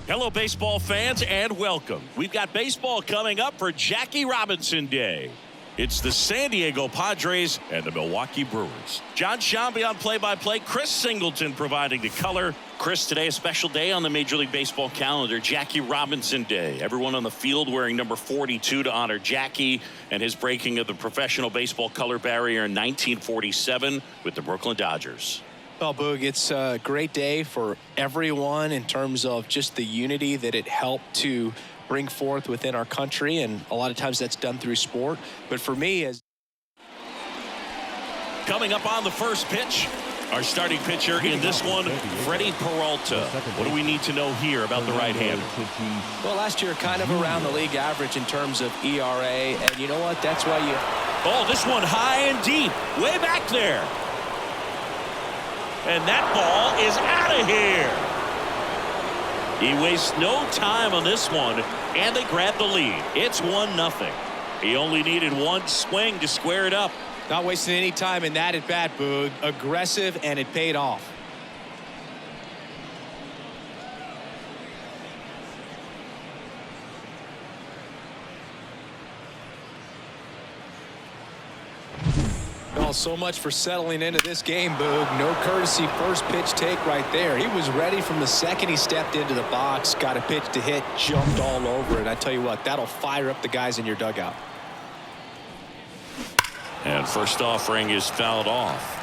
Hello, baseball fans, and welcome. We've got baseball coming up for Jackie Robinson Day. It's the San Diego Padres and the Milwaukee Brewers. John Shambi on play-by-play. Chris Singleton providing the color. Chris, today a special day on the Major League Baseball calendar, Jackie Robinson Day. Everyone on the field wearing number 42 to honor Jackie and his breaking of the professional baseball color barrier in 1947 with the Brooklyn Dodgers. Well, Boog, it's a great day for everyone in terms of just the unity that it helped to bring forth within our country, and a lot of times that's done through sport. But for me, as coming up on the first pitch, our starting pitcher in this one, Freddie Peralta. What do we need to know here about the right-hander? Well, last year kind of around the league average in terms of ERA, and you know what? That's why you... Oh, this one high and deep, way back there. And that ball is out of here. He wastes no time on this one, and they grab the lead. It's 1-0. He only needed one swing to square it up. Not wasting any time in that at bat, Boog. Aggressive, and it paid off. Well, so much for settling into this game, Boog. No courtesy first pitch take right there. He was ready from the second he stepped into the box, got a pitch to hit, jumped all over it. I tell you what, that'll fire up the guys in your dugout. And first offering is fouled off.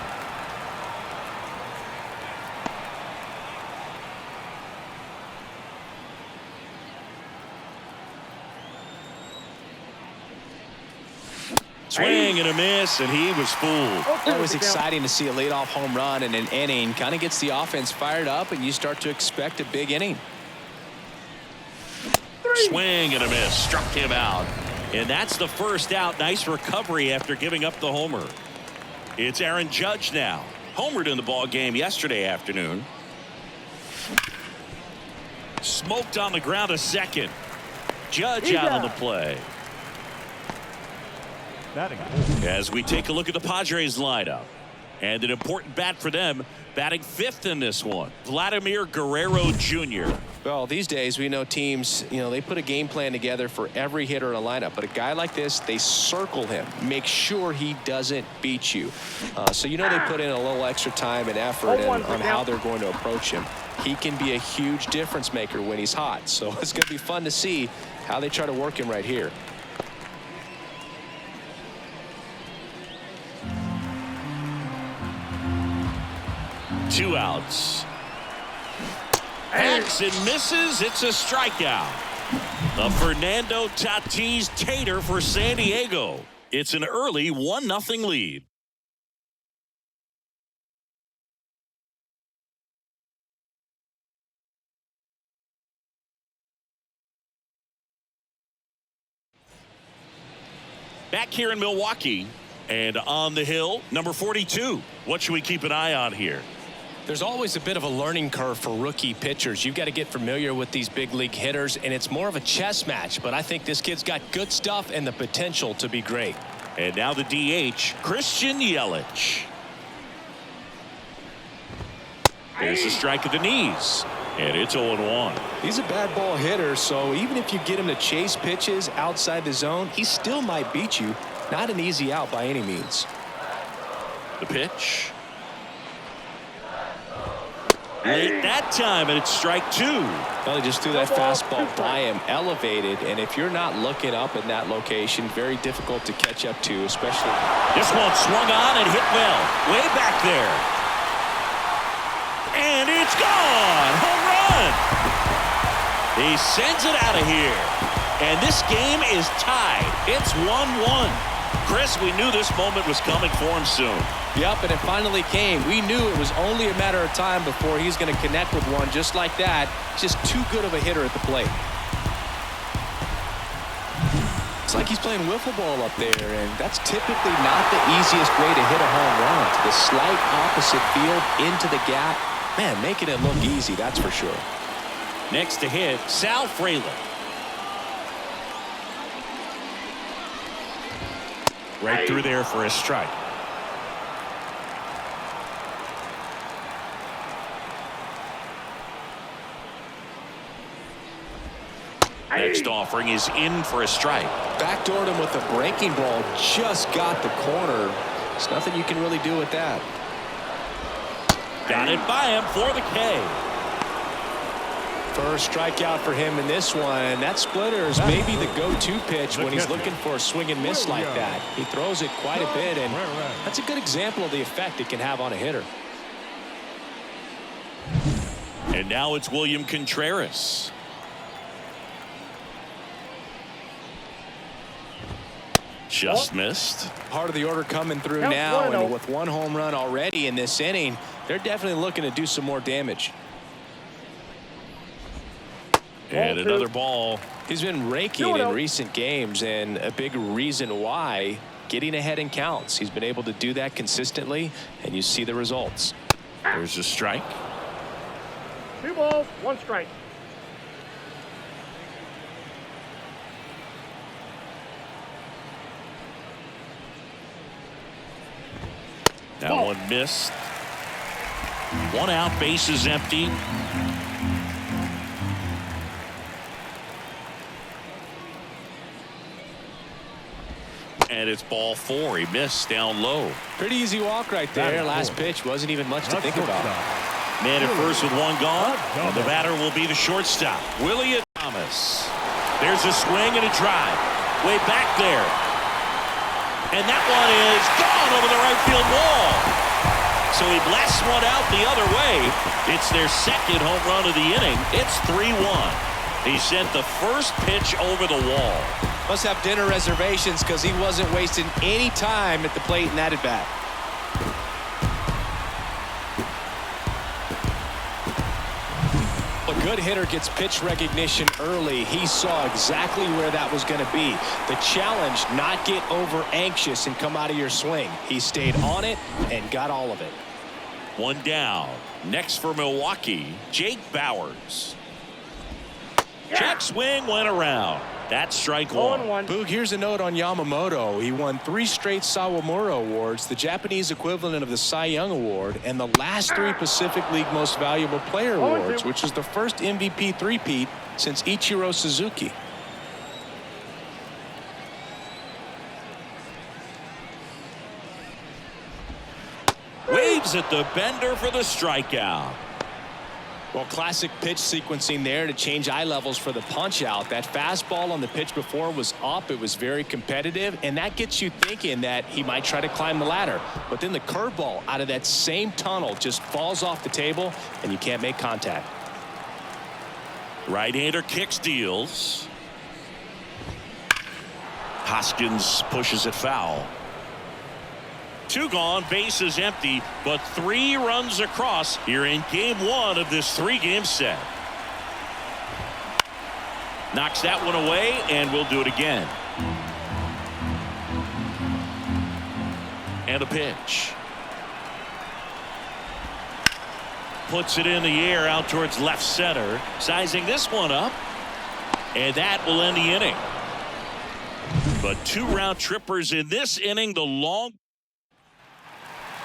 Swing and a miss, and he was fooled. Always exciting to see a leadoff home run in an inning. Kind of gets the offense fired up, and you start to expect a big inning. Swing and a miss, struck him out. And that's the first out. Nice recovery after giving up the homer. It's Aaron Judge now. Homered in the ball game yesterday afternoon. Smoked on the ground a second. Judge out on the play. As we take a look at the Padres lineup, and an important bat for them, batting fifth in this one, Vladimir Guerrero Jr. Well, these days we know teams, they put a game plan together for every hitter in a lineup, but a guy like this, they circle him, make sure he doesn't beat you. So they put in a little extra time and effort on how they're going to approach him. He can be a huge difference maker when he's hot, so it's going to be fun to see how they try to work him right here. Two outs. Hacks and misses. It's a strikeout. The Fernando Tatis Tater for San Diego. It's an early 1-0 lead. Back here in Milwaukee, and on the hill, number 42. What should we keep an eye on here? There's always a bit of a learning curve for rookie pitchers. You've got to get familiar with these big league hitters, and it's more of a chess match. But I think this kid's got good stuff and the potential to be great. And now the DH, Christian Yelich. There's a strike at the knees, and it's 0-1. He's a bad ball hitter, so even if you get him to chase pitches outside the zone, he still might beat you. Not an easy out by any means. The pitch. Late that time, and it's strike two. Well, he just threw that fastball by him, elevated, and if you're not looking up in that location, very difficult to catch up to, especially. This one swung on and hit well, way back there. And it's gone! Home run! He sends it out of here. And this game is tied. It's 1-1. Chris, we knew this moment was coming for him soon. Yep, and it finally came. We knew it was only a matter of time before he's going to connect with one just like that. Just too good of a hitter at the plate. It's like he's playing wiffle ball up there, and that's typically not the easiest way to hit a home run. To the slight opposite field, into the gap. Man, making it look easy, that's for sure. Next to hit, Sal Frelick. Right through there for a strike. Next offering is in for a strike. Backdoored him with a breaking ball. Just got the corner. There's nothing you can really do with that. Got it by him for the K. First strikeout for him in this one. That splitter is maybe the go-to pitch when he's looking for a swing and miss like that. He throws it quite a bit, and that's a good example of the effect it can have on a hitter. And now it's William Contreras. Just missed. Part of the order coming through now, and with one home run already in this inning, they're definitely looking to do some more damage. And another ball. He's been raking in recent games, and a big reason why, getting ahead in counts. He's been able to do that consistently, and you see the results. There's a strike. 2 balls, 1 strike. That one missed. 1 out, bases empty. And it's ball 4. He missed down low. Pretty easy walk right there. Last pitch wasn't even much to think about. Man at first with 1 gone. And the batter will be the shortstop, Willie Thomas. There's a swing and a drive. Way back there. And that one is gone over the right field wall. So he blasts one out the other way. It's their second home run of the inning. It's 3-1. He sent the first pitch over the wall. Must have dinner reservations because he wasn't wasting any time at the plate in that at bat. A good hitter gets pitch recognition early. He saw exactly where that was going to be. The challenge, not get over anxious and come out of your swing. He stayed on it and got all of it. 1 down. Next for Milwaukee, Jake Bauers. Check swing went around. That's strike 1. Boog, here's a note on Yamamoto. He won 3 straight Sawamura Awards, the Japanese equivalent of the Cy Young Award, and the last 3 Pacific League Most Valuable Player Awards, which is the first MVP three-peat since Ichiro Suzuki. Waves at the bender for the strikeout. Well, classic pitch sequencing there to change eye levels for the punch out. That fastball on the pitch before was up. It was very competitive, and that gets you thinking that he might try to climb the ladder. But then the curveball out of that same tunnel just falls off the table, and you can't make contact. Right-hander kicks, deals. Hoskins pushes it foul. 2 gone, bases empty, but 3 runs across here in game 1 of this 3-game set. Knocks that one away, and we'll do it again. And a pitch. Puts it in the air out towards left center. Sizing this one up. And that will end the inning. But 2 round trippers in this inning. The long.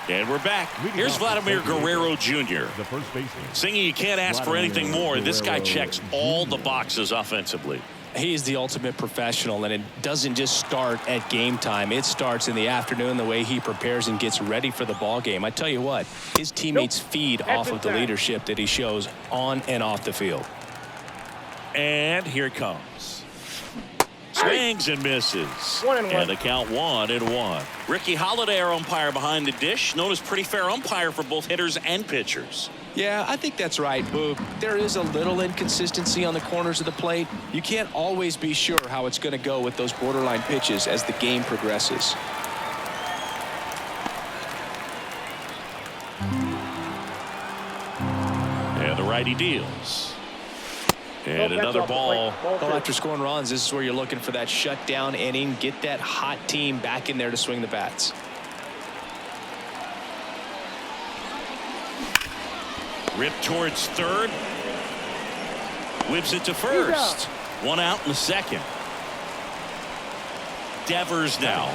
And we're back. Here's Vladimir Guerrero Jr. The first baseman. Singing, you can't ask for anything more. This guy checks all the boxes offensively. He is the ultimate professional, and it doesn't just start at game time. It starts in the afternoon, the way he prepares and gets ready for the ball game. I tell you what, his teammates feed off of the leadership that he shows on and off the field. And here it comes. Swings and misses. 1-1. And the count 1-1. Ricky Holiday, our umpire behind the dish, known as pretty fair umpire for both hitters and pitchers. Yeah, I think that's right, Boog. There is a little inconsistency on the corners of the plate. You can't always be sure how it's going to go with those borderline pitches as the game progresses. And the righty deals. And another ball. Well, after scoring runs, this is where you're looking for that shutdown inning. Get that hot team back in there to swing the bats. Ripped towards third. Whips it to first. 1 out in the second. Devers now.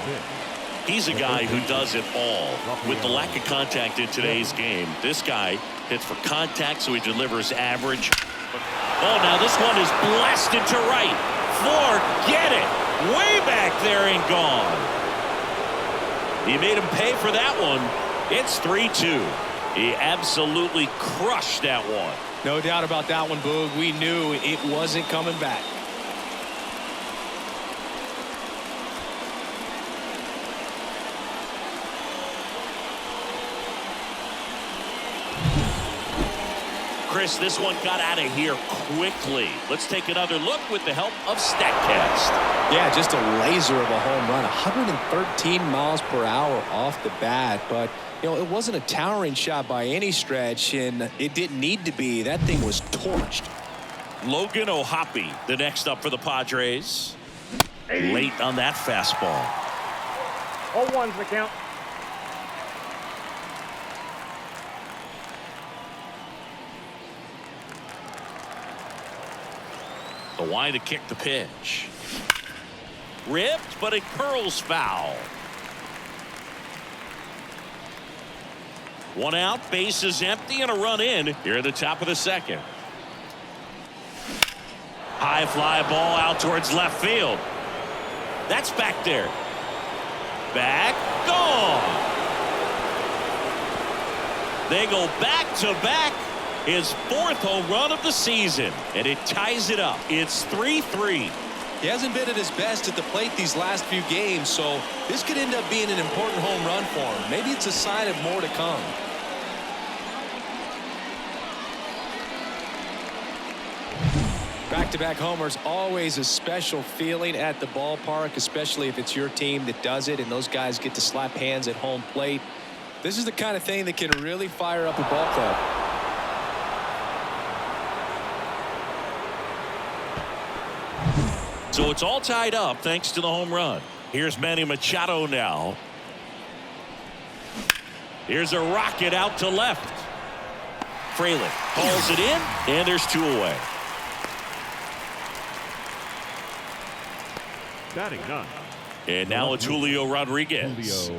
He's a guy who does it all. With the lack of contact in today's game, this guy hits for contact, so he delivers average. Oh, now this one is blasted to right. Forget it. Way back there and gone. He made him pay for that one. It's 3-2. He absolutely crushed that one. No doubt about that one, Boog. We knew it wasn't coming back. Chris, this one got out of here quickly. Let's take another look with the help of StatCast. Yeah, just a laser of a home run. 113 miles per hour off the bat. But, you know, it wasn't a towering shot by any stretch, and it didn't need to be. That thing was torched. Logan O'Hoppe, the next up for the Padres. Late on that fastball. 0-1's the count. The line to kick the pitch. Ripped, but it curls foul. One out, base is empty, and a run in here at the top of the second. High fly ball out towards left field. That's back there. Back, gone. They go back to back. His fourth home run of the season, and it ties it up. It's 3-3. He hasn't been at his best at the plate these last few games, so this could end up being an important home run for him. Maybe it's a sign of more to come. Back-to-back homers, always a special feeling at the ballpark, especially if it's your team that does it and those guys get to slap hands at home plate. This is the kind of thing that can really fire up a ball club. So it's all tied up thanks to the home run. Here's Manny Machado now. Here's a rocket out to left. Fraley hauls it in, and there's two away. Batting none. And now it's Julio Rodriguez.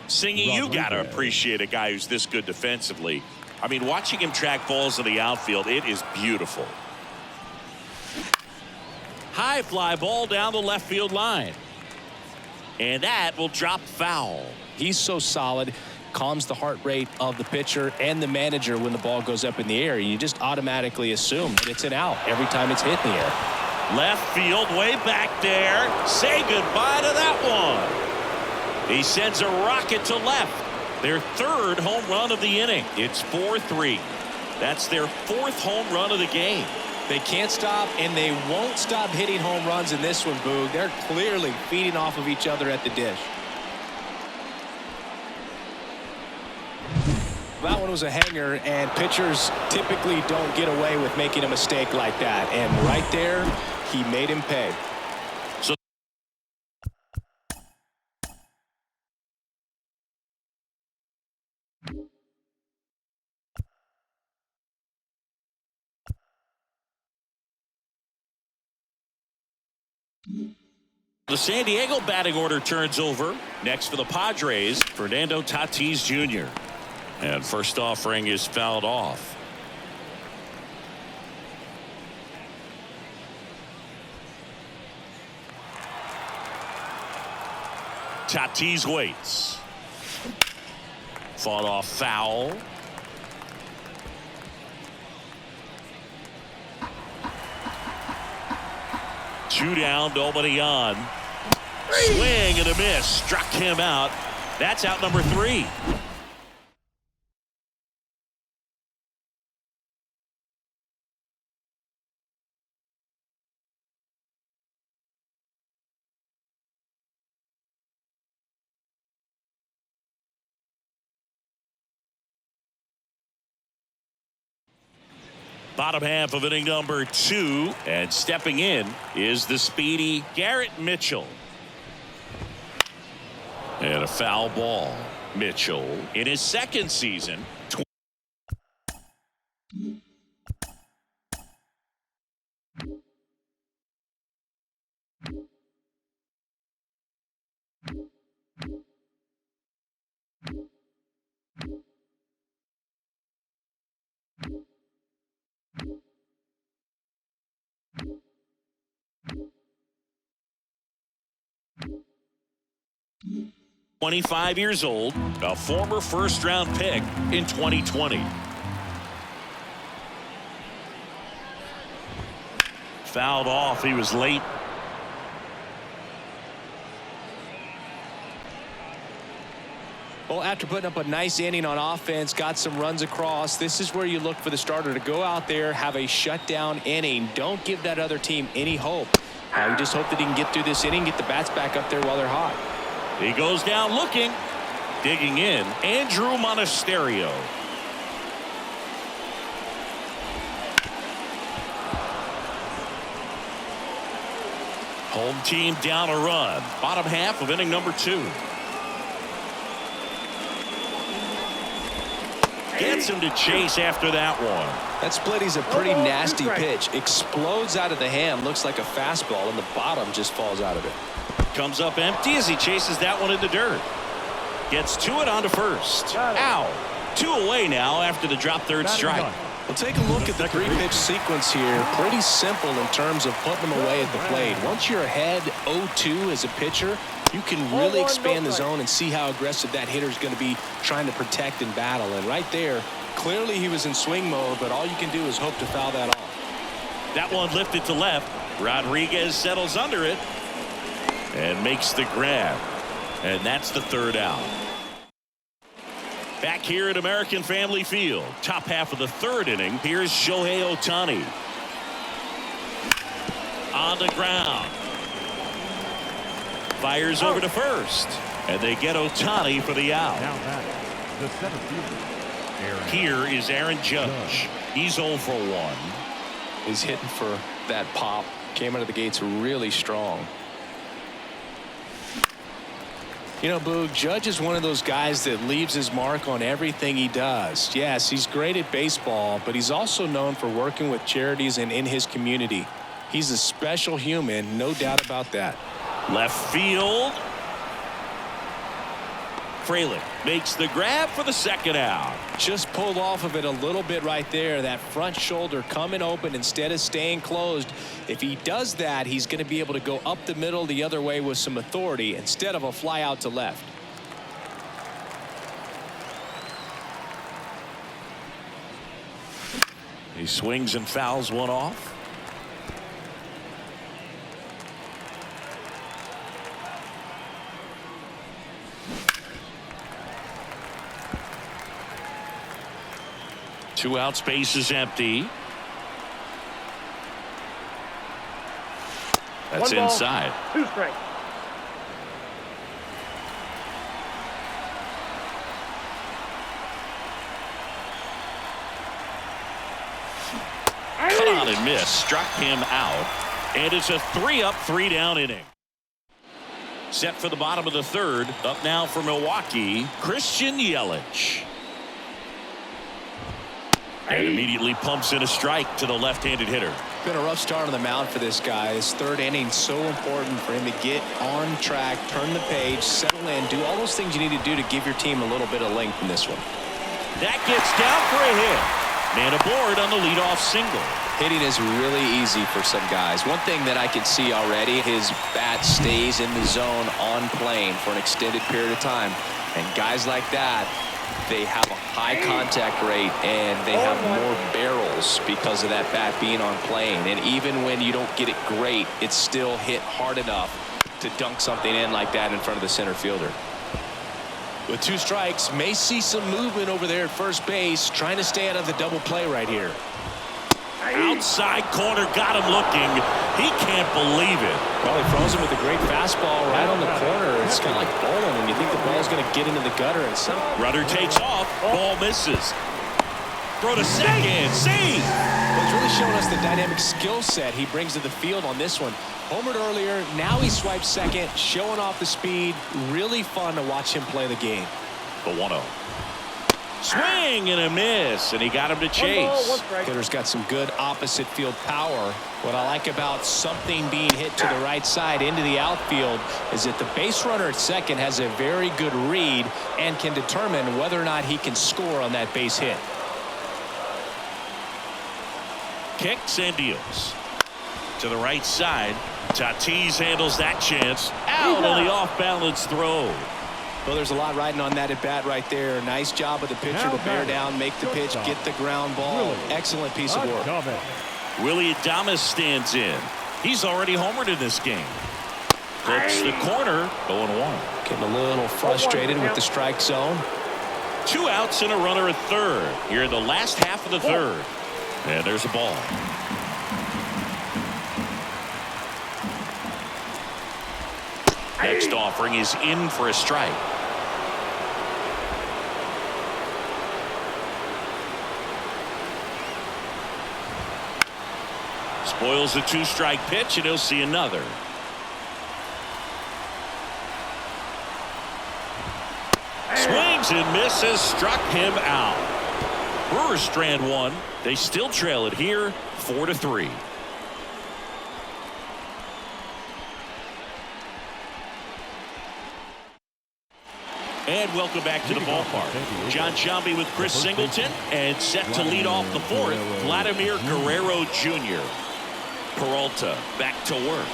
Singing, you got to appreciate a guy who's this good defensively. I mean, watching him track balls in the outfield, it is beautiful. High fly ball down the left field line. And that will drop foul. He's so solid, calms the heart rate of the pitcher and the manager when the ball goes up in the air. You just automatically assume that it's an out every time it's hit in the air. Left field, way back there. Say goodbye to that one. He sends a rocket to left. Their third home run of the inning. It's 4-3. That's their fourth home run of the game. They can't stop, and they won't stop hitting home runs in this one, Boog. They're clearly feeding off of each other at the dish. That one was a hanger, and pitchers typically don't get away with making a mistake like that. And right there, he made him pay. So the San Diego batting order turns over. Next for the Padres, Fernando Tatis Jr. And first offering is fouled off. Tatis waits. Fought off foul. Two down, nobody on. Swing and a miss. Struck him out. That's out number 3. Bottom half of inning number 2, and stepping in is the speedy Garrett Mitchell. And a foul ball. Mitchell in his second season. 25 years old, a former first-round pick in 2020. Fouled off. He was late. Well, after putting up a nice inning on offense, got some runs across, this is where you look for the starter to go out there, have a shutdown inning. Don't give that other team any hope. You just hope that he can get through this inning, get the bats back up there while they're hot. He goes down looking. Digging in, Andrew Monasterio. Home team down a run. Bottom half of inning number 2. Gets him to chase after that one. That splitty's a pretty nasty pitch. Explodes out of the hand. Looks like a fastball, and the bottom just falls out of it. Comes up empty as he chases that one in the dirt. Gets to it onto first. Ow. 2 away now after the drop third strike. Well, take a look at the 3-pitch sequence here. Pretty simple in terms of putting them away at the plate. Once you're ahead 0-2 as a pitcher, you can really expand the zone and see how aggressive that hitter is going to be trying to protect and battle. And right there, clearly he was in swing mode, but all you can do is hope to foul that off. That one lifted to left. Rodriguez settles under it and makes the grab. And that's the 3rd out. Back here at American Family Field, top half of the 3rd inning. Here's Shohei Ohtani. On the ground. Fires over to first. And they get Ohtani for the out. Now that the center fielder. Here is Aaron Judge. He's 0 for 1. He's hitting for that pop. Came out of the gates really strong. You know, Boog, Judge is one of those guys that leaves his mark on everything he does. Yes, he's great at baseball, but he's also known for working with charities and in his community. He's a special human, no doubt about that. Left field. Frelick makes the grab for the 2nd out. Just pulled off of it a little bit right there. That front shoulder coming open instead of staying closed. If he does that, he's going to be able to go up the middle the other way with some authority instead of a fly out to left. He swings and fouls one off. Two out, space is empty. That's 1 ball, inside. 2 strikes. Cut on and miss. Struck him out. And it's a 3-up, 3-down inning. Set for the bottom of the 3rd. Up now for Milwaukee, Christian Yelich. And immediately pumps in a strike to the left-handed hitter. Been a rough start on the mound for this guy. His 3rd inning so important for him to get on track, turn the page, settle in, do all those things you need to do to give your team a little bit of length in this one. That gets down for a hit. Man aboard on the leadoff single. Hitting is really easy for some guys. One thing that I can see already, his bat stays in the zone on plane for an extended period of time. And guys like that, they have a high contact rate and they have more barrels because of that bat being on plane. And even when you don't get it great, it's still hit hard enough to dunk something in like that in front of the center fielder. With 2 strikes, may see some movement over there at first base, trying to stay out of the double play right here. Outside corner, got him looking. He can't believe it. Well, he throws him with a great fastball right on the corner. It's kind of like bowling when you think the ball's going to get into the gutter and some. Rudder takes off. Ball misses. Throw to second. Save. Well, he's really showing us the dynamic skill set he brings to the field on this one. Homered earlier. Now he swipes second, showing off the speed. Really fun to watch him play the game. The 1-0. Swing and a miss, and he got him to chase. 1 ball, 1 strike. Hitter's got some good opposite field power. What I like about something being hit to the right side into the outfield is that the base runner at second has a very good read and can determine whether or not he can score on that base hit. Kicks and deals. To the right side. Tatis handles that chance. Out on the off-balance throw. Well, there's a lot riding on that at bat right there. Nice job of the pitcher to bear down, make the pitch, get the ground ball. Excellent piece of work. Willie Adames stands in. He's already homered in this game. Clips the corner, 0-1. Getting a little frustrated with the strike zone. 2 outs and a runner at third here in the last half of the third. And there's a ball. Next offering is in for a strike. Spoils the 2-strike pitch, and he'll see another. Swings and misses, struck him out. Brewers strand one. They still trail it here, 4-3. And welcome back to the ballpark. John Sciambi with Chris Singleton, and set to lead off the fourth, Vladimir Guerrero Jr. Peralta back to work.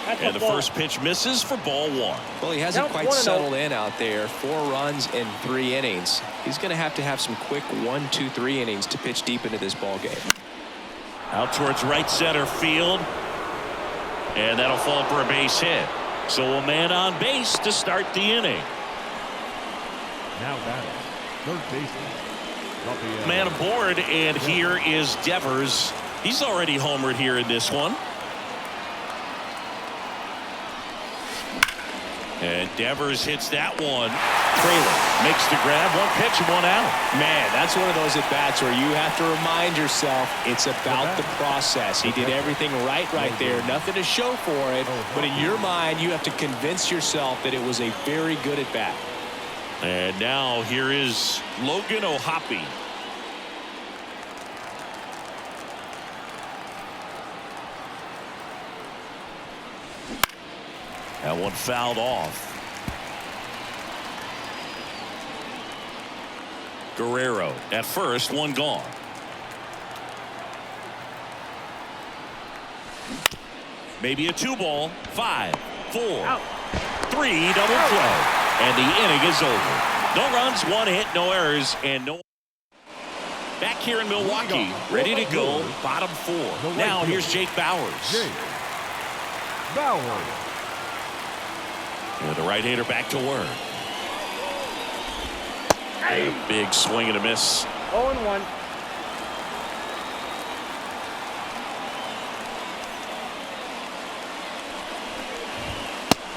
And the first pitch misses for ball 1. Well, he hasn't quite settled in out there. 4 runs in 3 innings. He's going to have some quick 1, 2, 3 innings to pitch deep into this ball game. Out towards right center field. And that'll fall for a base hit. So a man on base to start the inning. Now batting, third baseman. Man aboard, and here is Devers. He's already homered here in this one. And Devers hits that one. Trailer makes the grab, 1 pitch and 1 out. Man, that's one of those at-bats where you have to remind yourself it's about the process. He did everything right there. Nothing to show for it, but in your mind, you have to convince yourself that it was a very good at-bat. And now here is Logan O'Hoppe. That one fouled off. Guerrero at first, 1 gone. Maybe a 2-ball, 5, 4, 3, double play. And the inning is over. No runs, 1 hit, no errors, and no. Back here in Milwaukee, ready to go, bottom 4. Now here's Jake Bauers. And the right-hander back to work. And a big swing and a miss. 0-1.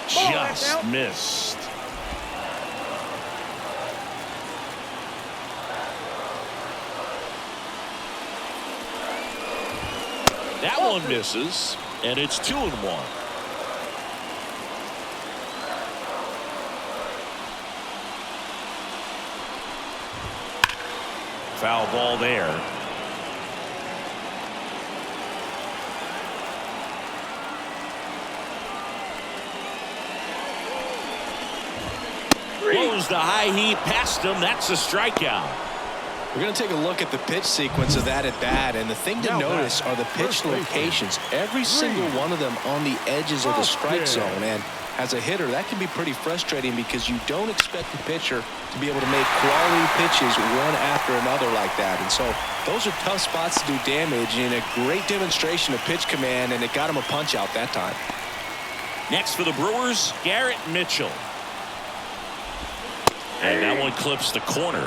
Just missed. That one misses, and it's 2-1. Foul ball there. Blows the high heat past him. That's a strikeout. We're going to take a look at the pitch sequence of that at bat, and the thing to notice are the pitch locations. Every single one of them on the edges of the strike zone, and as a hitter, that can be pretty frustrating because you don't expect the pitcher to be able to make quality pitches one after another like that. And so those are tough spots to do damage, and a great demonstration of pitch command, and it got him a punch out that time. Next for the Brewers, Garrett Mitchell. And that one clips the corner.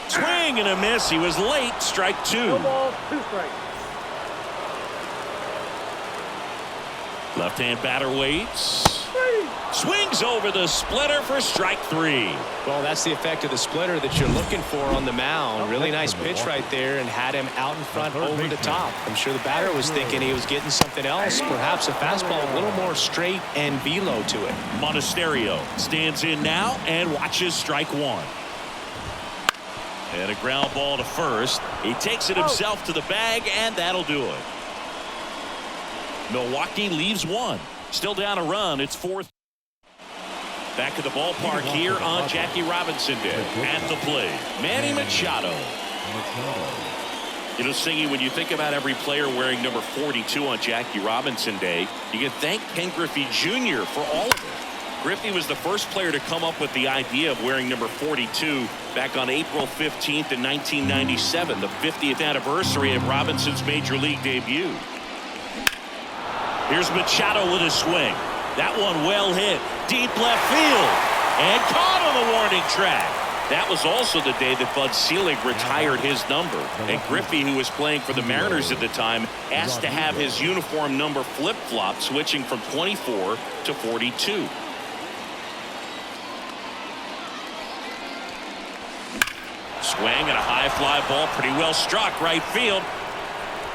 Swing and a miss. He was late. Strike 2. 2 balls, 2 strikes. Left-hand batter waits. Swings over the splitter for strike 3. Well, that's the effect of the splitter that you're looking for on the mound. Really nice pitch right there, and had him out in front over the top. I'm sure the batter was thinking he was getting something else, perhaps a fastball a little more straight and velo to it. Monasterio stands in now and watches strike 1. And a ground ball to first. He takes it himself to the bag, and that'll do it. Milwaukee leaves 1. Still down a run. It's 4th. Back at the ballpark here on Jackie Robinson Day. At the plate, Manny Machado. You know, Singy, when you think about every player wearing number 42 on Jackie Robinson Day, you can thank Ken Griffey Jr. for all of it. Griffey was the first player to come up with the idea of wearing number 42 back on April 15th in 1997, the 50th anniversary of Robinson's Major League debut. Here's Machado with a swing. That one well hit. Deep left field. And caught on the warning track. That was also the day that Bud Selig retired his number. And Griffey, who was playing for the Mariners at the time, asked to have his uniform number flip-flop, switching from 24 to 42. Swing and a high fly ball, pretty well struck right field.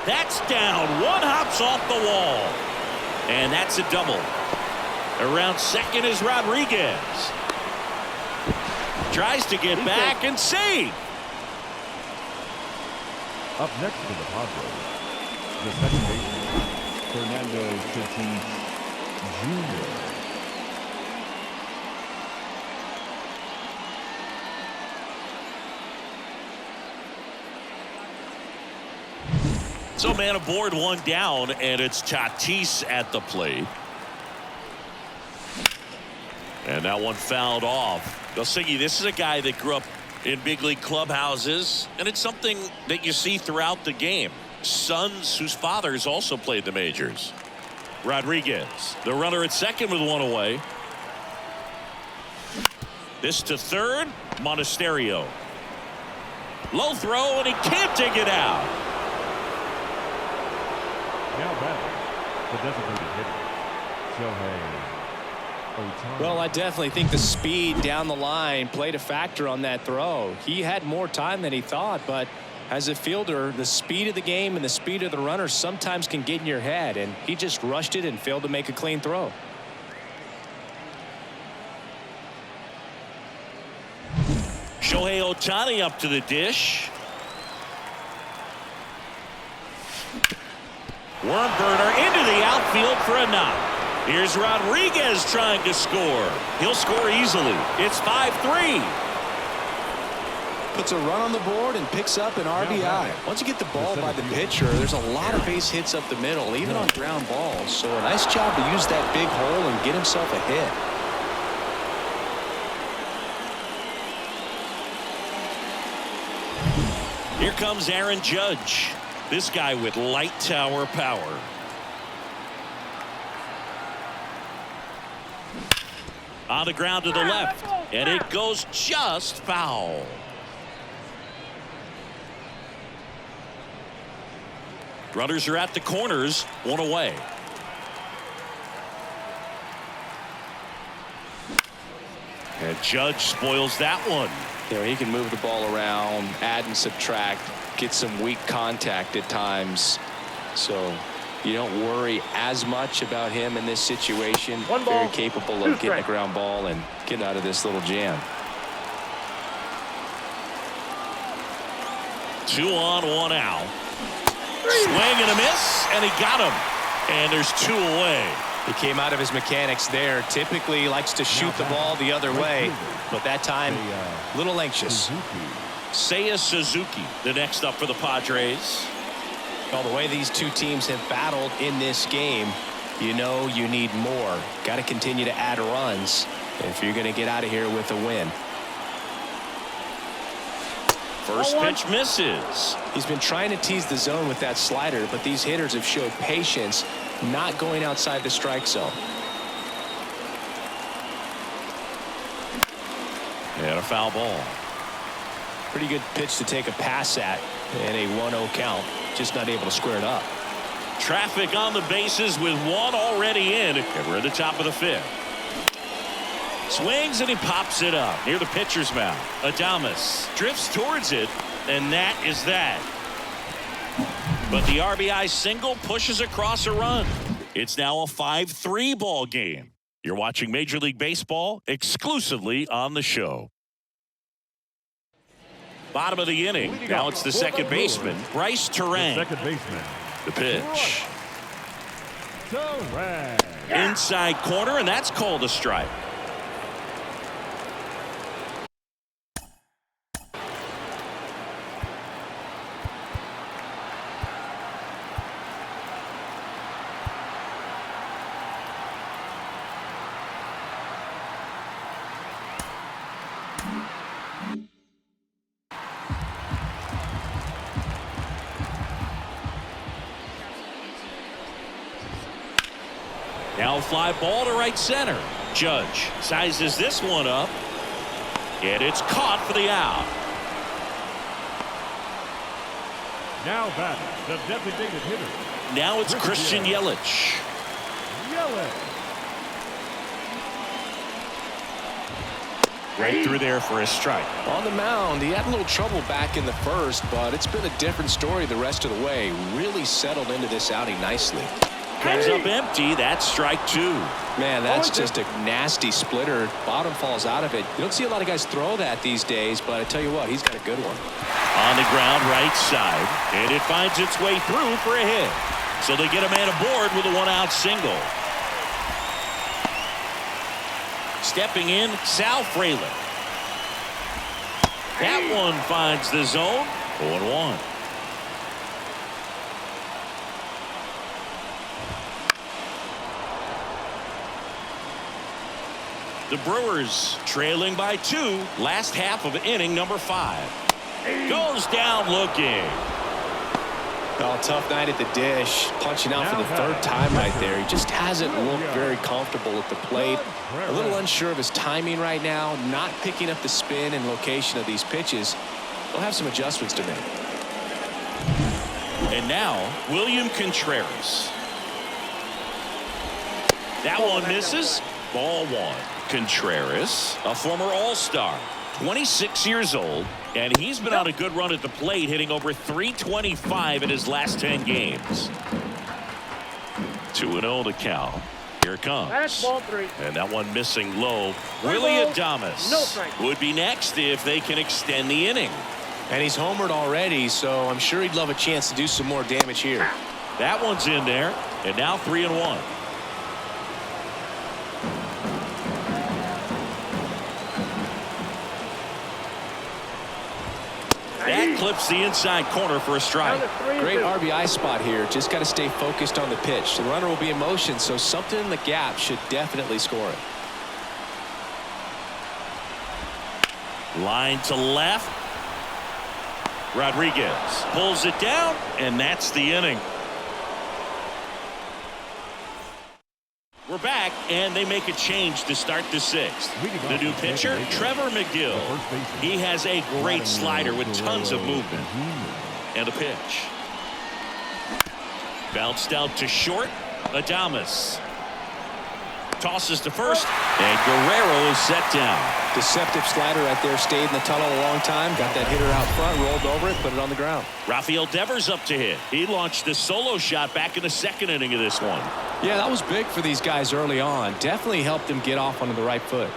That's down. One hops off the wall. And that's a double. Around second is Rodriguez. Tries to get back and save. Up next for the Padres, the second baseman, Fernando Tatis Jr. So man aboard, one down, and it's Tatis at the plate. And that one fouled off. Siggy, this is a guy that grew up in big league clubhouses, and it's something that you see throughout the game. Sons whose fathers also played the majors. Rodriguez, the runner at second with one away. This to third, Monasterio. Low throw, and he can't dig it out. Now batting, the designated hitter, Shohei. Well, I definitely think the speed down the line played a factor on that throw. He had more time than he thought, but as a fielder, the speed of the game and the speed of the runner sometimes can get in your head, and he just rushed it and failed to make a clean throw. Shohei Ohtani up to the dish. Worm burner into the outfield for a knock. Here's Rodriguez trying to score. He'll score easily. It's 5-3. Puts a run on the board and picks up an RBI. Once you get the ball by the pitcher, there's a lot of base hits up the middle, even on ground balls. So a nice job to use that big hole and get himself a hit. Here comes Aaron Judge. This guy with light tower power. On the ground to the left, and it goes just foul. Runners are at the corners, one away. And Judge spoils that one. You know, he can move the ball around, add and subtract, get some weak contact at times. So you don't worry as much about him in this situation. Very capable of getting a ground ball and getting out of this little jam. 2 on, 1 out. Swing and a miss, and he got him. And there's 2 away. He came out of his mechanics there. Typically likes to shoot the ball the other way, but that time a little anxious. Seiya Suzuki, the next up for the Padres. Well, the way these two teams have battled in this game, you know you need more. Got to continue to add runs if you're going to get out of here with a win. First pitch misses. He's been trying to tease the zone with that slider, but these hitters have showed patience, not going outside the strike zone. And a foul ball. Pretty good pitch to take a pass at in a 1-0 count. Just not able to square it up. Traffic on the bases with 1 already in, and we're at the top of the 5th. Swings and he pops it up near the pitcher's mound. Adames drifts towards it, and that is that. But the RBI single pushes across a run. It's now a 5-3 ball game. You're watching Major League Baseball exclusively on the show. Bottom of the inning. Now it's the second baseman, Bryce Terang. Second baseman. The pitch. Inside corner, and that's called a strike. Foul fly ball to right center. Judge sizes this one up. And it's caught for the out. Now batting, the designated hitter. Now it's Christian Yelich. Right through there for a strike. On the mound, he had a little trouble back in the first, but it's been a different story the rest of the way. Really settled into this outing nicely. Comes up empty. That's strike two. Man, that's just a nasty splitter. Bottom falls out of it. You don't see a lot of guys throw that these days, but I tell you what, he's got a good one. On the ground, right side. And it finds its way through for a hit. So they get a man aboard with a one-out single. Stepping in, Sal Frelick. That one finds the zone. 0-1. The Brewers trailing by 2. Last half of inning number 5. Goes down looking. Oh, tough night at the dish. Punching out for the third time right there. He just hasn't looked very comfortable at the plate. A little unsure of his timing right now. Not picking up the spin and location of these pitches. He'll have some adjustments to make. And now, William Contreras. That one misses. Ball one. Contreras, a former All-Star, 26 years old, and he's been on a good run at the plate, hitting over .325 in his last 10 games. 2-0 to count. Here it comes. That's ball 3. And that one missing low. Willie Adames would be next if they can extend the inning. And he's homered already, so I'm sure he'd love a chance to do some more damage here. That one's in there, and now 3-1. That clips the inside corner for a strike. Great RBI spot here. Just got to stay focused on the pitch. The runner will be in motion, so something in the gap should definitely score it. Line to left. Rodriguez pulls it down, and that's the inning. We're back, and they make a change to start the 6th. The new pitcher, Trevor McGill. He has a great slider with tons of movement. And a pitch. Bounced out to short. Adames tosses to first, and Guerrero is set down. Deceptive slider right there. Stayed in the tunnel a long time. Got that hitter out front, rolled over it, put it on the ground. Rafael Devers up to hit. He launched a solo shot back in the 2nd inning of this one. Yeah, that was big for these guys early on. Definitely helped them get off onto the right foot.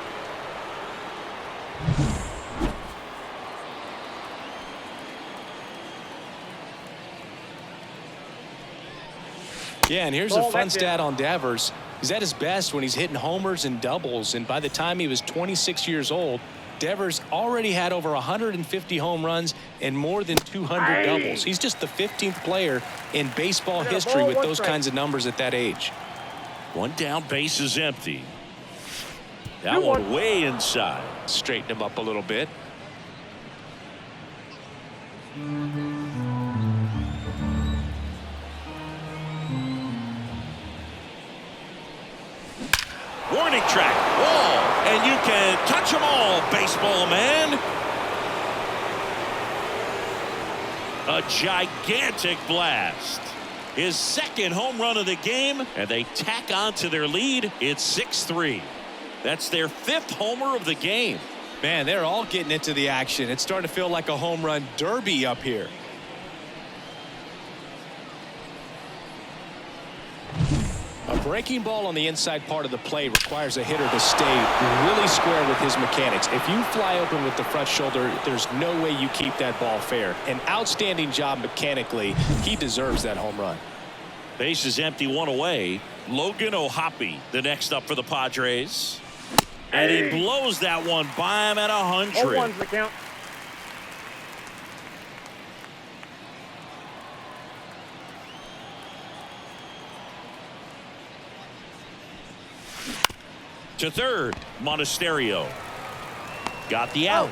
Yeah, and here's a fun stat on Devers. He's at his best when he's hitting homers and doubles, and by the time he was 26 years old, Devers already had over 150 home runs and more than 200 doubles. He's just the 15th player in baseball history with those kinds of numbers at that age. One down, base is empty. That one way inside. Straighten him up a little bit. Warning track, wall, and you can touch them all, baseball man. A gigantic blast. His 2nd home run of the game, and they tack on to their lead. It's 6-3. That's their 5th homer of the game. Man, they're all getting into the action. It's starting to feel like a home run derby up here. A breaking ball on the inside part of the plate requires a hitter to stay really square with his mechanics. If you fly open with the front shoulder, there's no way you keep that ball fair. An outstanding job mechanically. He deserves that home run. Base is empty, one away. Logan O'Hoppe, the next up for the Padres. And he blows that one by him at 100. 0-1's the count. To third, Monasterio. Got the out.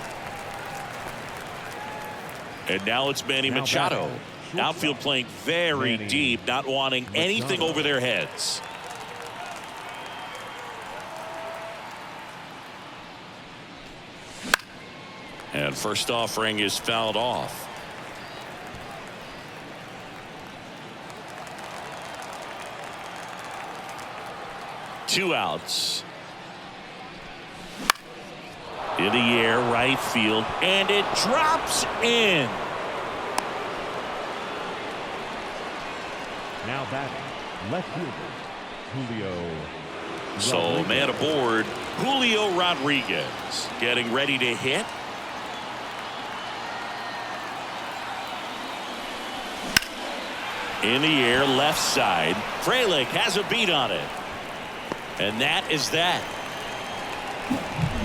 And now it's Manny Machado. Outfield playing very deep, not wanting anything over their heads. And first offering is fouled off. Two outs. In the air, right field, and it drops in. Now batting, left fielder, Julio. So man aboard, Julio Rodriguez getting ready to hit. In the air, left side. Frelick has a beat on it. And that is that.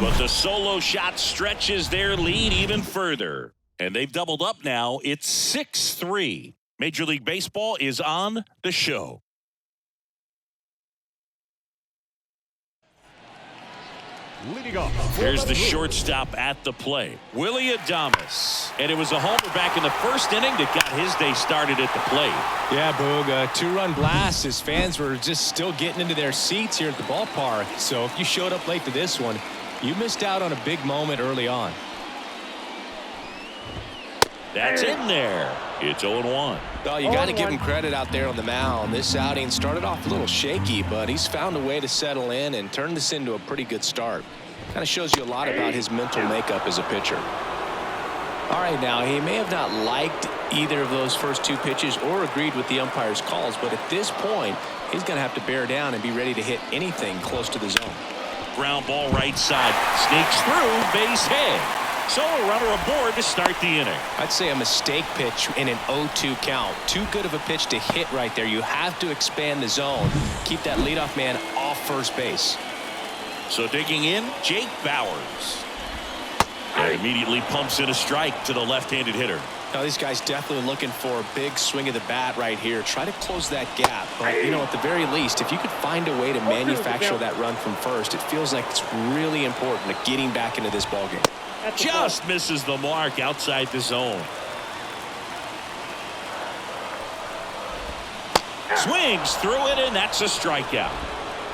But the solo shot stretches their lead even further. And they've doubled up now. It's 6-3. Major League Baseball is on the show. Leading off. Here's the shortstop at the plate, Willie Adames. And it was a homer back in the first inning that got his day started at the plate. Yeah, Boog, a two-run blast. His fans were just still getting into their seats here at the ballpark. So if you showed up late to this one, you missed out on a big moment early on. That's in there. It's 0-1. Well, you got to give him credit out there on the mound. This outing started off a little shaky, but he's found a way to settle in and turn this into a pretty good start. Kind of shows you a lot about his mental makeup as a pitcher. All right, now, he may have not liked either of those first two pitches or agreed with the umpire's calls, but at this point, he's going to have to bear down and be ready to hit anything close to the zone. Ground ball right side. Sneaks through, base hit. So a runner aboard to start the inning. I'd say a mistake pitch in an 0-2 count. Too good of a pitch to hit right there. You have to expand the zone. Keep that leadoff man off first base. So digging in, Jake Bauers. And immediately pumps in a strike to the left-handed hitter. Now these guys definitely looking for a big swing of the bat right here. Try to close that gap. But, you know, at the very least, if you could find a way to manufacture that run from first, it feels like it's really important to getting back into this ballgame. Just misses the mark outside the zone. Swings through it, and that's a strikeout.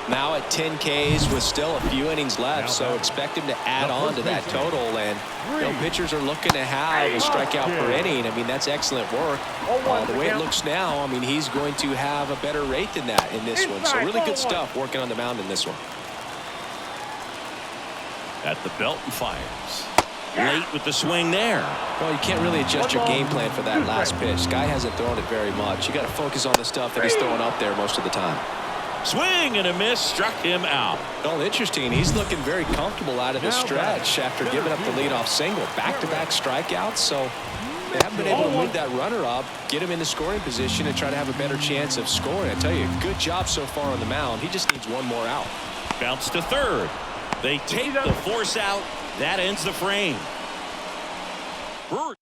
Now at 10 Ks with still a few innings left, so expect him to add on to that total. And you know, pitchers are looking to have a strikeout per inning. I mean, that's excellent work. The way it looks now, I mean, he's going to have a better rate than that in this one. So really good stuff working on the mound in this one. At the belt and fires. Late with the swing there. Well, you can't really adjust your game plan for that last pitch. Guy hasn't thrown it very much. You got to focus on the stuff that he's throwing up there most of the time. Swing and a miss, struck him out. Well, interesting. He's looking very comfortable out of the stretch after giving up the leadoff single. Back-to-back strikeouts, so they haven't been able to move that runner up, get him in the scoring position, and try to have a better chance of scoring. I tell you, good job so far on the mound. He just needs one more out. Bounce to third. They take the force out. That ends the frame. Brewer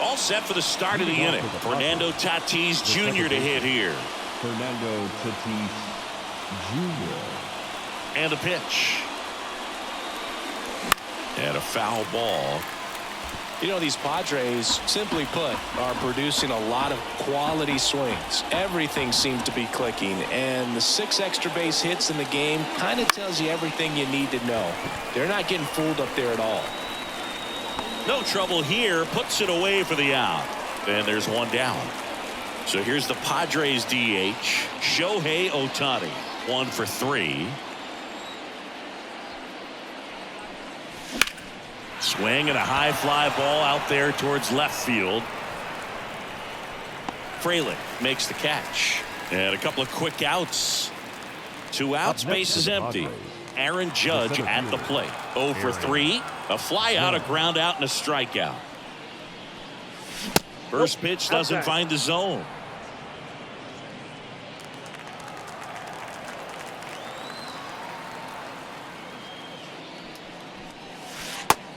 all set for the start of the inning. Fernando Tatis Jr. to hit here. Fernando Tatis Jr. And a pitch. And a foul ball. You know, these Padres, simply put, are producing a lot of quality swings. Everything seems to be clicking, and the 6 extra base hits in the game kind of tells you everything you need to know. They're not getting fooled up there at all. No trouble here. Puts it away for the out. And there's one down. So here's the Padres DH, Shohei Ohtani, 1 for 3. Swing and a high fly ball out there towards left field. Frelick makes the catch. And a couple of quick outs. 2 outs, base is empty. Aaron Judge at the plate. 0 for 3. A fly out, a ground out, and a strikeout. First pitch doesn't find the zone.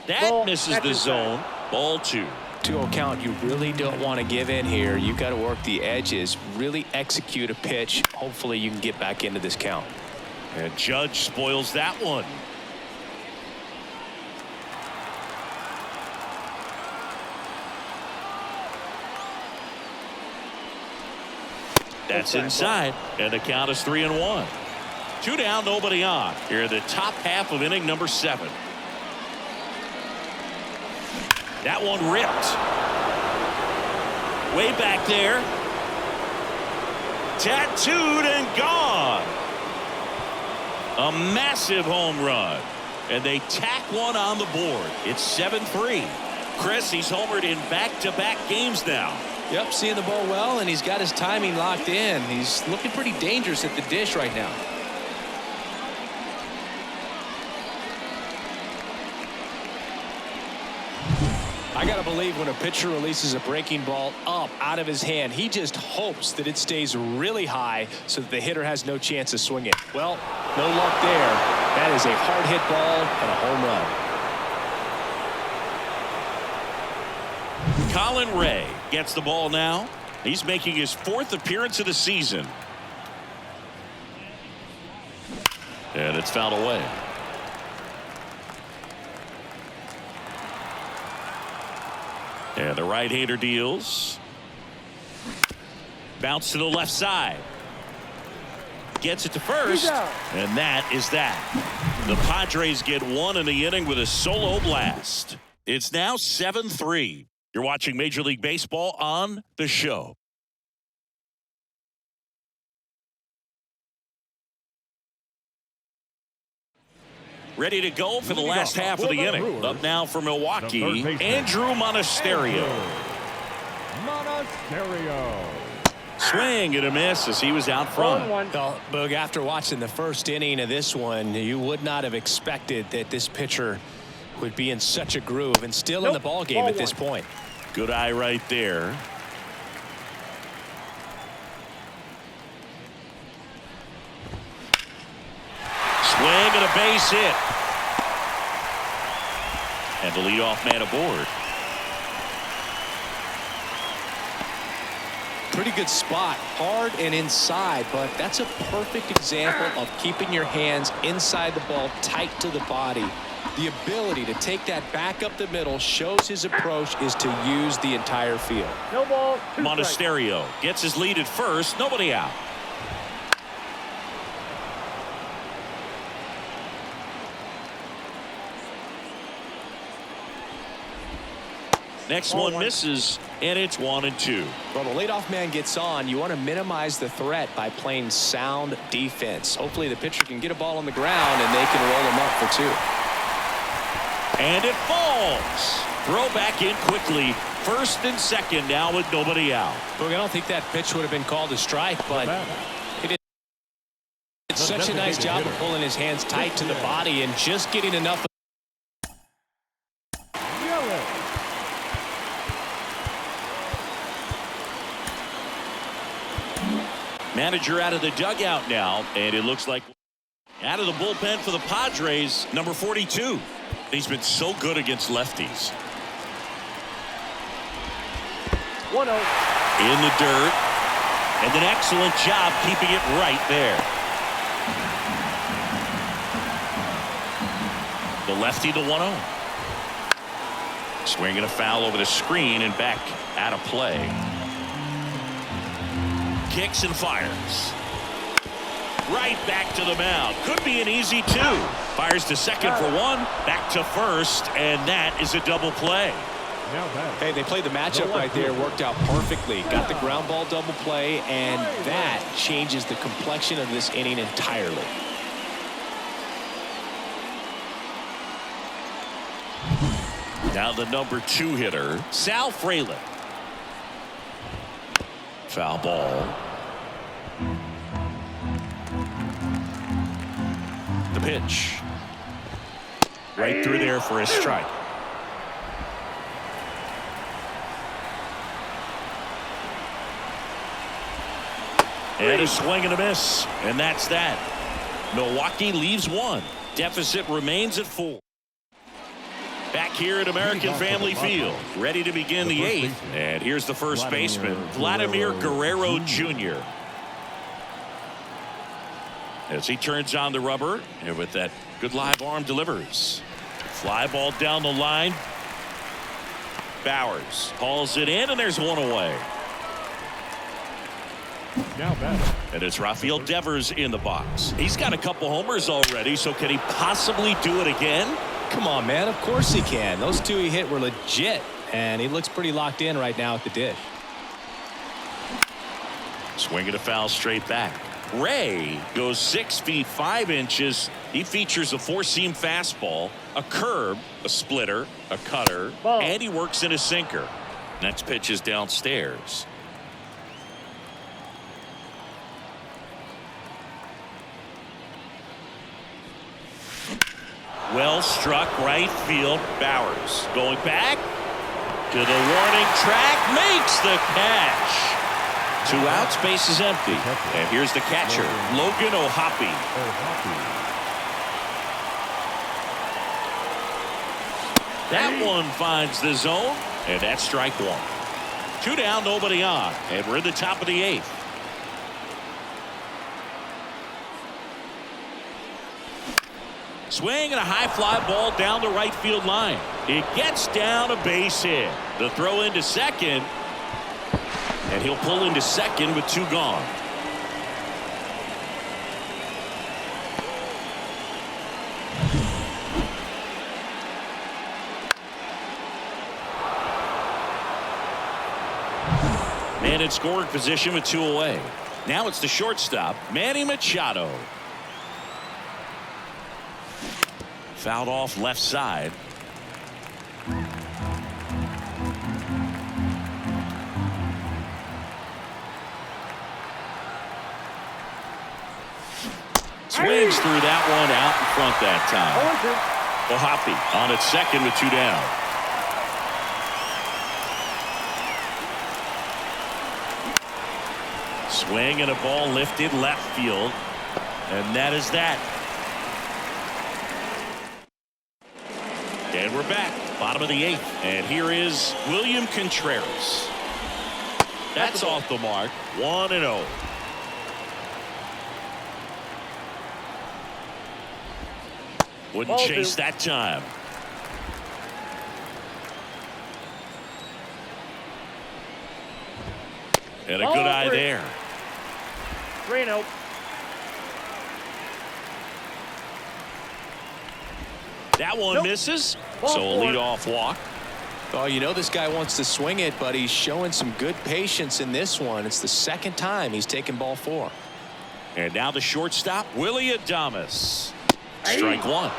That misses the zone. Ball 2. 2-0 count. You really don't want to give in here. You've got to work the edges, really execute a pitch. Hopefully you can get back into this count. And Judge spoils that one. That's inside, and the count is 3-1. 2 down, nobody on. Here in the top half of inning number 7. That one ripped. Way back there. Tattooed and gone. A massive home run. And they tack one on the board. It's 7-3. Chris, he's homered in back-to-back games now. Yep, seeing the ball well, and he's got his timing locked in. He's looking pretty dangerous at the dish right now. I got to believe when a pitcher releases a breaking ball up out of his hand, he just hopes that it stays really high so that the hitter has no chance of swinging. Well, no luck there. That is a hard hit ball and a home run. Colin Ray gets the ball now. He's making his 4th appearance of the season. And it's fouled away. And the right-hander deals. Bounce to the left side. Gets it to first. And that is that. The Padres get one in the inning with a solo blast. It's now 7-3. You're watching Major League Baseball on The Show. Ready to go for the last half of the inning. Up now for Milwaukee, Andrew Monasterio. Swing and a miss as he was out front. Well, Boog, after watching the first inning of this one, you would not have expected that this pitcher would be in such a groove and still in the ball game at this point. Good eye right there. Swing and a base hit. And the leadoff man aboard. Pretty good spot, hard and inside, but that's a perfect example of keeping your hands inside the ball, tight to the body. The ability to take that back up the middle shows his approach is to use the entire field. No ball. Monasterio gets his lead at first. Nobody out. Next one misses, and it's 1-2. Well, the leadoff man gets on. You want to minimize the threat by playing sound defense. Hopefully the pitcher can get a ball on the ground and they can roll him up for 2. And it falls. Throw back in quickly. First and second now with nobody out. Look, I don't think that pitch would have been called a strike, but he did such a nice job of pulling his hands tight to the body and just getting enough. Manager out of the dugout now, and it looks like out of the bullpen for the Padres, number 42. He's been so good against lefties. 1-0. In the dirt, and an excellent job keeping it right there. The lefty, the 1-0. Swinging a foul over the screen and back out of play. Kicks and fires. Right back to the mound. Could be an easy 2. Fires to second for 1. Back to first, and that is a double play. Hey, they played the matchup right there. Worked out perfectly. Got the ground ball double play, and that changes the complexion of this inning entirely. Now the number 2 hitter, Sal Frelick. Foul ball. The pitch. Right through there for a strike. And a swing and a miss. And that's that. Milwaukee leaves 1. Deficit remains at 4. Back here at American Family Field, ready to begin the 8th. And here's the first baseman, Vladimir Guerrero Jr. As he turns on the rubber, and with that good live arm delivers. Fly ball down the line. Bowers hauls it in, and there's one away. And it's Rafael Devers in the box. He's got a couple homers already, so can he possibly do it again? Come on, man. Of course he can. Those 2 he hit were legit. And he looks pretty locked in right now at the dish. Swinging a foul straight back. Ray goes 6 feet 5 inches. He features a four-seam fastball, a curve, a splitter, a cutter, and he works in a sinker. Next pitch is downstairs. Well struck right field. Bowers going back to the warning track, makes the catch. 2 outs, base is empty. And here's the catcher, Logan O'Hoppe. That one finds the zone, and that's strike 1. 2 down, nobody on, and we're in the top of the 8th. Swing and a high fly ball down the right field line. It gets down a base hit. The throw into second, and he'll pull into second with 2 gone. Man in scoring position with 2 away. Now it's the shortstop, Manny Machado. Fouled off left side. Swings through that one out in front that time. O'Hoppe on at second with 2 down. Swing and a ball lifted left field. And that is that. And we're back. Bottom of the 8th. And here is William Contreras. That's off the mark. 1-0. Wouldn't chase that time. And a good eye there. 3-0. That one misses. So a leadoff walk. Oh, you know this guy wants to swing it, but he's showing some good patience in this one. It's the second time he's taken ball 4. And now the shortstop, Willie Adames. Strike 1.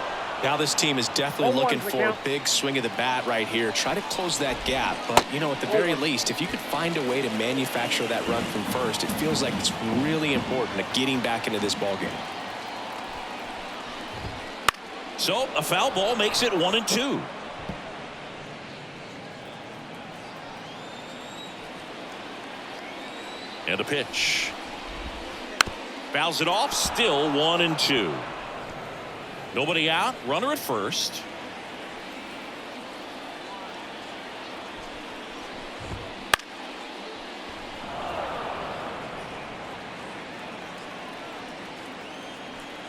Now this team is definitely looking for a big swing of the bat right here. Try to close that gap. But, you know, at the very least, if you could find a way to manufacture that run from first, it feels like it's really important to getting back into this ballgame. So a foul ball makes it 1-2. And a pitch. Fouls it off. Still 1-2. Nobody out. Runner at first.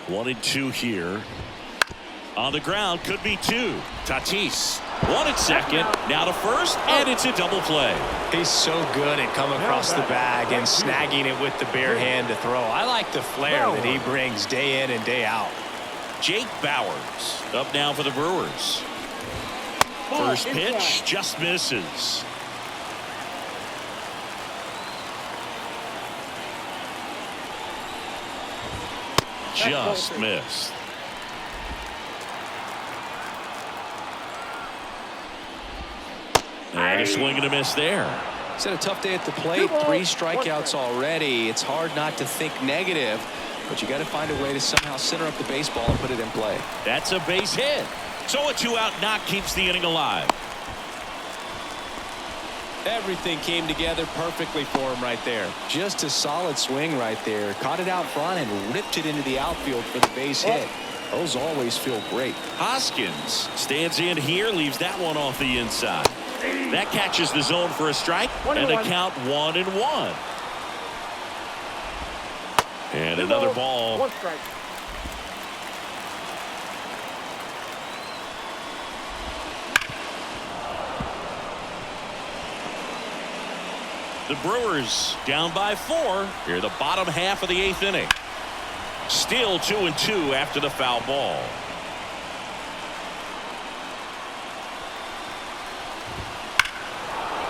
One and 2 here. On the ground, could be 2. Tatis, 1 at second, now to first, and it's a double play. He's so good at coming across the bag and snagging it with the bare hand to throw. I like the flair that he brings day in and day out. Jake Bowers up now for the Brewers. First pitch just misses. Just missed. And a swing and a miss there. He's had a tough day at the plate. 3 strikeouts already. It's hard not to think negative, but you got to find a way to somehow center up the baseball and put it in play. That's a base hit. So a 2-out knock keeps the inning alive. Everything came together perfectly for him right there. Just a solid swing right there. Caught it out front and ripped it into the outfield for the base hit. Those always feel great. Hoskins stands in here, leaves that one off the inside. That catches the zone for a strike, and a count 1-1. And another ball. 1 strike. The Brewers down by 4 here, the bottom half of the 8th inning. Still 2-2 after the foul ball.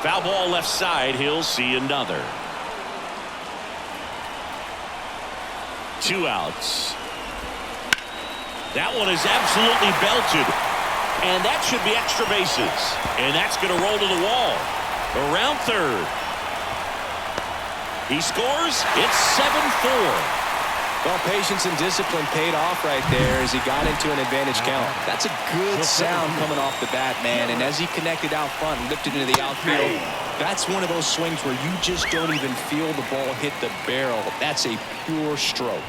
Foul ball left side. He'll see another. 2 outs. That one is absolutely belted. And that should be extra bases. And that's going to roll to the wall. Around third. He scores. It's 7-4. Well, patience and discipline paid off right there as he got into an advantage count. That's a good sound coming off the bat, man. And as he connected out front and lifted into the outfield, that's one of those swings where you just don't even feel the ball hit the barrel. That's a pure stroke.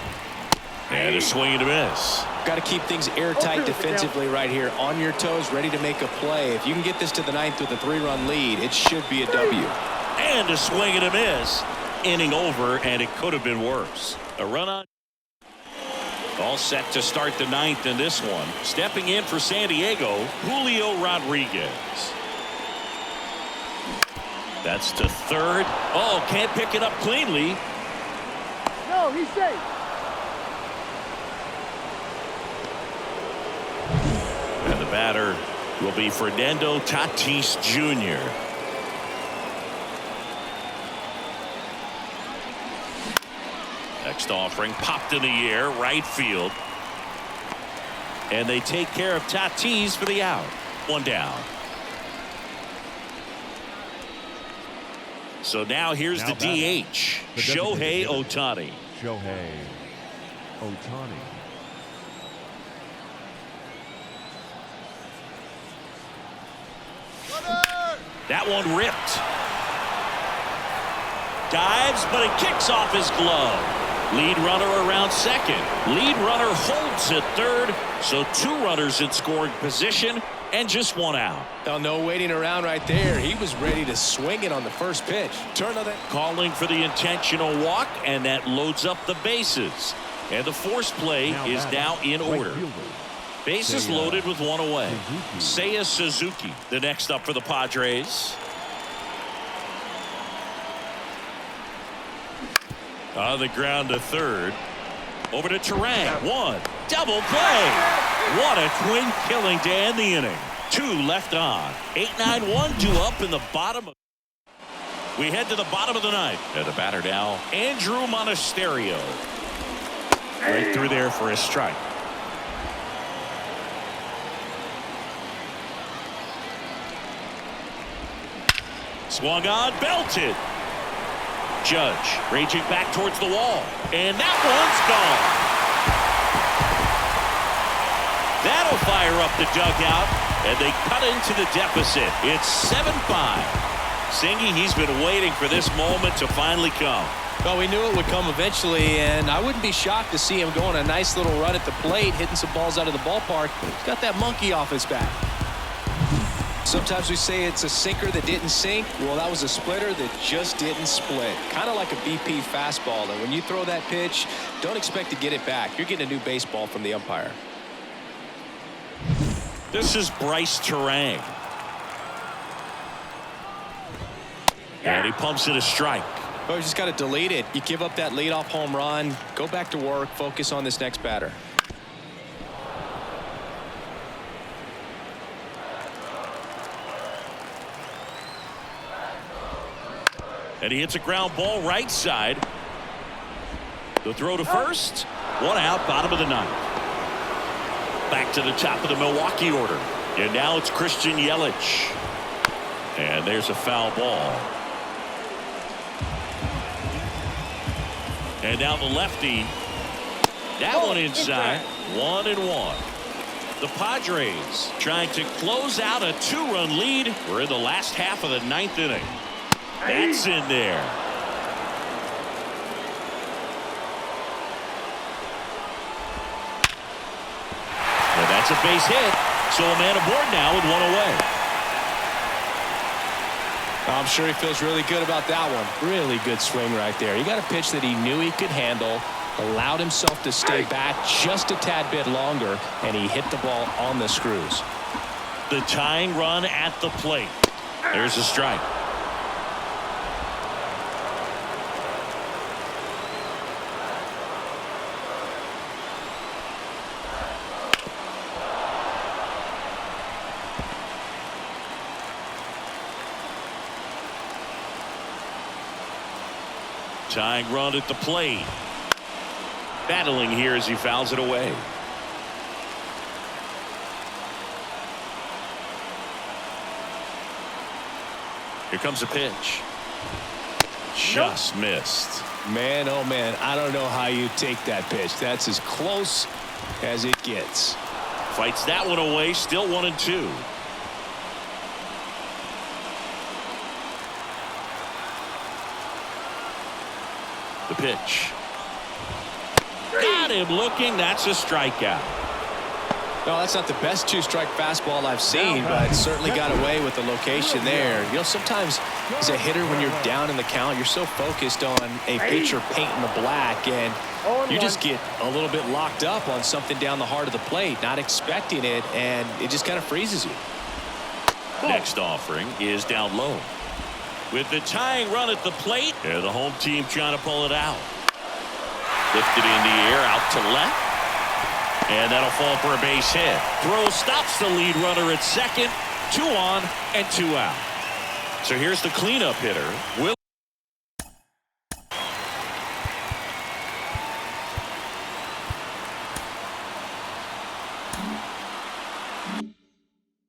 And a swing and a miss. Got to keep things airtight defensively right here. On your toes, ready to make a play. If you can get this to the 9th with a 3-run lead, it should be a W. And a swing and a miss. Inning over, and it could have been worse. A run on. All set to start the 9th in this one. Stepping in for San Diego, Julio Rodriguez. That's to third. Oh, can't pick it up cleanly. No, he's safe. And the batter will be Fernando Tatis Jr. Next offering popped in the air, right field. And they take care of Tatis for the out. 1 down. So now here's the DH, Shohei Ohtani. Shohei Ohtani. That one ripped. Dives, but it kicks off his glove. Lead runner around second. Lead runner holds at third. So 2 runners in scoring position and just 1 out. Oh, no waiting around right there. He was ready to swing it on the first pitch. Turn on that. Calling for the intentional walk, and that loads up the bases. And the force play is now in order. Bases loaded with 1 away. Seiya Suzuki, the next up for the Padres. On the ground to third. Over to Turang. 1. Double play. What a twin killing to end the inning. 2 left on. 8-9-1, 2 up in the bottom. We head to the bottom of the 9th. And the batter now, Andrew Monasterio. Right through there for a strike. Swung on, belted. Judge raging back towards the wall, and that one's gone. That'll fire up the dugout, and they cut into the deficit. It's 7-5. Singy, he's been waiting for this moment to finally come. Well, we knew it would come eventually, and I wouldn't be shocked to see him go on a nice little run at the plate, hitting some balls out of the ballpark. He's got that monkey off his back. Sometimes we say it's a sinker that didn't sink. Well, that was a splitter that just didn't split. Kind of like a BP fastball. And when you throw that pitch, don't expect to get it back. You're getting a new baseball from the umpire. This is Bryce Turang. And he pumps it a strike. Well, you just got to delete it. You give up that leadoff home run. Go back to work. Focus on this next batter. And he hits a ground ball right side. The throw to first. 1 out, bottom of the 9th. Back to the top of the Milwaukee order. And now it's Christian Yelich. And there's a foul ball. And now the lefty. That one inside. 1-1. The Padres trying to close out a 2-run lead. We're in the last half of the 9th inning. That's in there. And that's a base hit. So a man aboard now with 1 away. I'm sure he feels really good about that one. Really good swing right there. He got a pitch that he knew he could handle, allowed himself to stay back just a tad bit longer, and he hit the ball on the screws. The tying run at the plate. There's a strike. Tying run at the plate. Battling here as he fouls it away. Here comes a pitch. Just missed. Man, oh man, I don't know how you take that pitch. That's as close as it gets. Fights that one away. Still 1-2. The pitch. Got him looking. That's a strikeout. No, that's not the best two-strike fastball I've seen, but certainly got away with the location there. You know, sometimes as a hitter, when you're down in the count, you're so focused on a pitcher painting the black, and you just get a little bit locked up on something down the heart of the plate, not expecting it, and it just kind of freezes you. Next offering is down low. With the tying run at the plate, and the home team trying to pull it out. Lifted in the air, out to left. And that'll fall for a base hit. Throw stops the lead runner at second. 2 on and 2 out. So here's the cleanup hitter.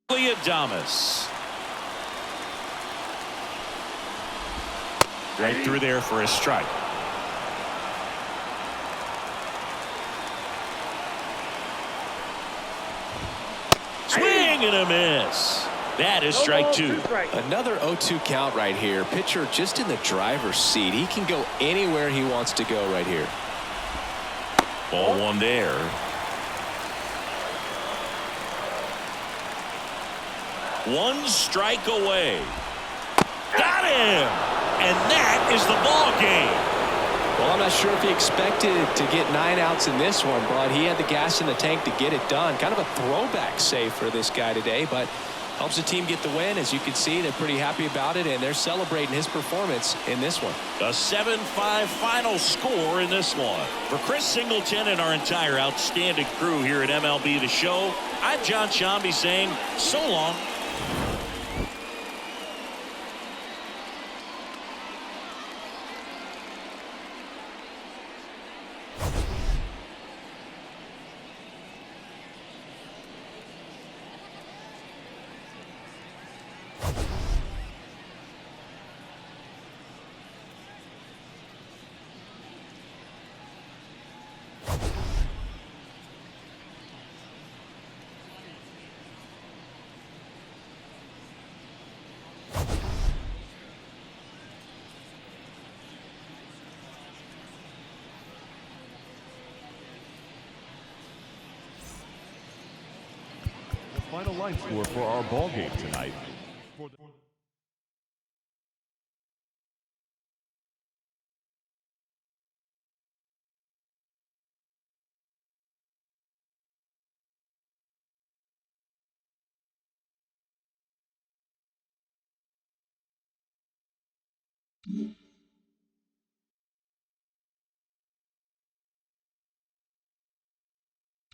Adames. Right through there for a strike. Swing and a miss. That is strike 2. Another 0-2 count right here. Pitcher just in the driver's seat. He can go anywhere he wants to go right here. Ball 1 there. One strike away. Got him. And that is the ball game. Well, I'm not sure if he expected to get 9 outs in this one, but he had the gas in the tank to get it done. Kind of a throwback save for this guy today, but helps the team get the win. As you can see, they're pretty happy about it, and they're celebrating his performance in this one. A 7-5 final score in this one. For Chris Singleton and our entire outstanding crew here at MLB The Show, I'm John Shambi saying so long. Final line score for our ball game tonight.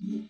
Mm-hmm.